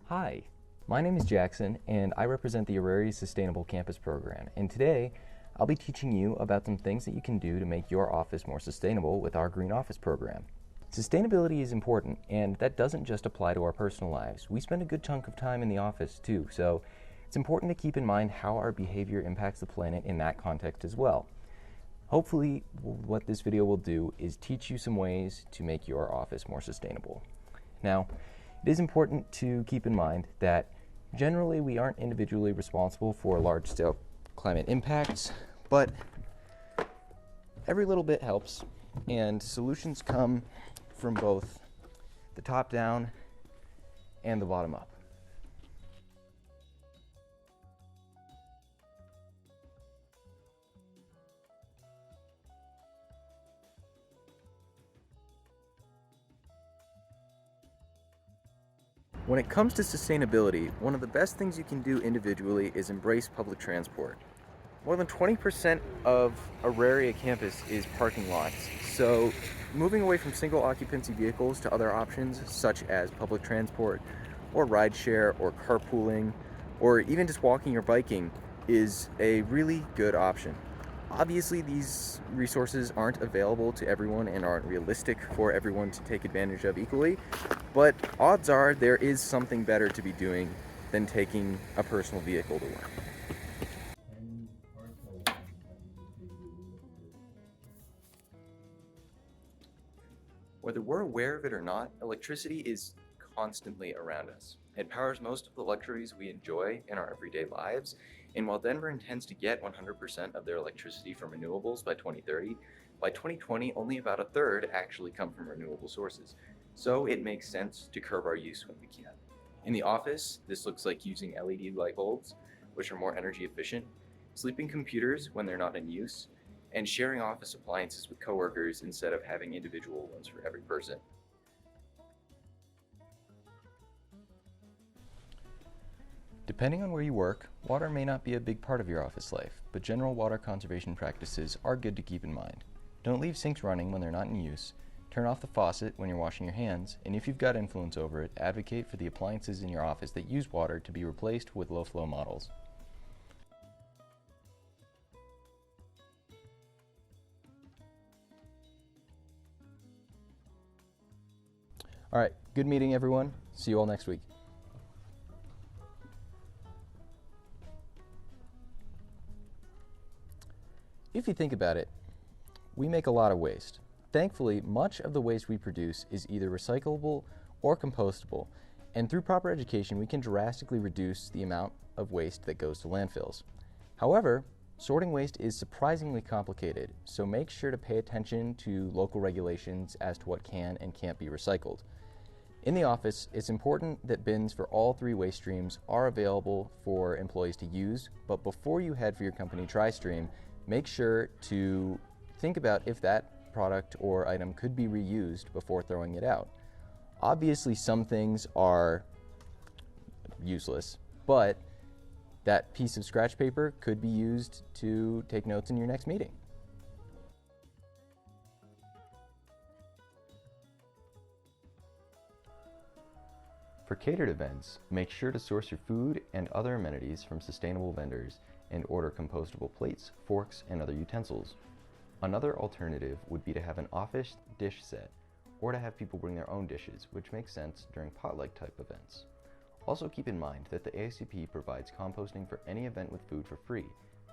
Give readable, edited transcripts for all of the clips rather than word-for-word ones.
Hi, my name is Jackson and I represent the Auraria Sustainable Campus Program, and today I'll be teaching you about some things that you can do to make your office more sustainable with our Green Office program. Sustainability is important, and that doesn't just apply to our personal lives. We spend a good chunk of time in the office too, so it's important to keep in mind how our behavior impacts the planet in that context as well. Hopefully, what this video will do is teach you some ways to make your office more sustainable. Now, it is important to keep in mind that generally we aren't individually responsible for large-scale climate impacts, but every little bit helps, and solutions come from both the top down and the bottom up. When it comes to sustainability, one of the best things you can do individually is embrace public transport. More than 20% of Auraria campus is parking lots, so moving away from single occupancy vehicles to other options such as public transport or rideshare or carpooling or even just walking or biking is a really good option. Obviously, these resources aren't available to everyone and aren't realistic for everyone to take advantage of equally, but odds are there is something better to be doing than taking a personal vehicle to work. Whether we're aware of it or not, electricity is constantly around us. It powers most of the luxuries we enjoy in our everyday lives, and while Denver intends to get 100% of their electricity from renewables by 2030, by 2020 only about a third actually come from renewable sources. So it makes sense to curb our use when we can. In the office, this looks like using LED light bulbs, which are more energy efficient, sleeping computers when they're not in use, and sharing office appliances with coworkers instead of having individual ones for every person. Depending on where you work, water may not be a big part of your office life, but general water conservation practices are good to keep in mind. Don't leave sinks running when they're not in use, turn off the faucet when you're washing your hands, and if you've got influence over it, advocate for the appliances in your office that use water to be replaced with low-flow models. All right, good meeting everyone. See you all next week. If you think about it, we make a lot of waste. Thankfully, much of the waste we produce is either recyclable or compostable, and through proper education, we can drastically reduce the amount of waste that goes to landfills. However, sorting waste is surprisingly complicated, so make sure to pay attention to local regulations as to what can and can't be recycled. In the office, it's important that bins for all three waste streams are available for employees to use, but before you head for your company tri-stream, make sure to think about if that product or item could be reused before throwing it out. Obviously, some things are useless, but that piece of scratch paper could be used to take notes in your next meeting. For catered events, make sure to source your food and other amenities from sustainable vendors and order compostable plates, forks, and other utensils. Another alternative would be to have an office dish set or to have people bring their own dishes, which makes sense during potluck type events. Also keep in mind that the ASCP provides composting for any event with food for free,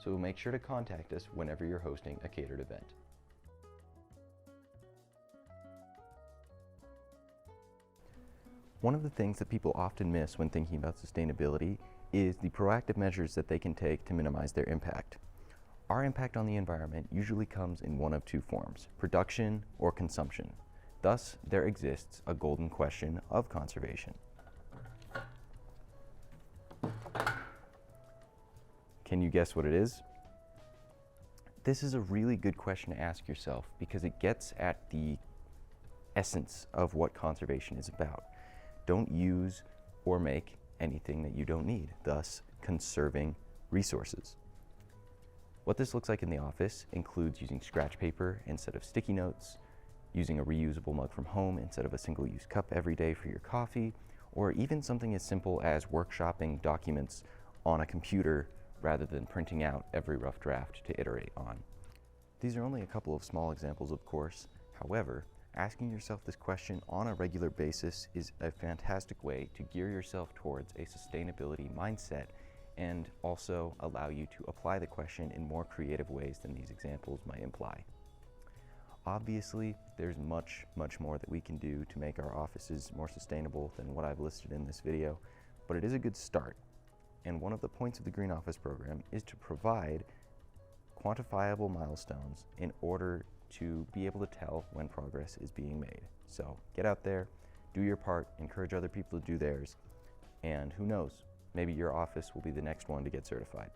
so make sure to contact us whenever you're hosting a catered event. One of the things that people often miss when thinking about sustainability is the proactive measures that they can take to minimize their impact. Our impact on the environment usually comes in one of two forms: production or consumption. Thus, there exists a golden question of conservation. Can you guess what it is? This is a really good question to ask yourself because it gets at the essence of what conservation is about. Don't use or make anything that you don't need, thus conserving resources. What this looks like in the office includes using scratch paper instead of sticky notes, using a reusable mug from home instead of a single-use cup every day for your coffee, or even something as simple as workshopping documents on a computer rather than printing out every rough draft to iterate on. These are only a couple of small examples, of course. However, asking yourself this question on a regular basis is a fantastic way to gear yourself towards a sustainability mindset and also allow you to apply the question in more creative ways than these examples might imply. Obviously, there's much more that we can do to make our offices more sustainable than what I've listed in this video, but it is a good start. And one of the points of the Green Office program is to provide quantifiable milestones in order to be able to tell when progress is being made. So get out there, do your part, encourage other people to do theirs, and who knows, maybe your office will be the next one to get certified.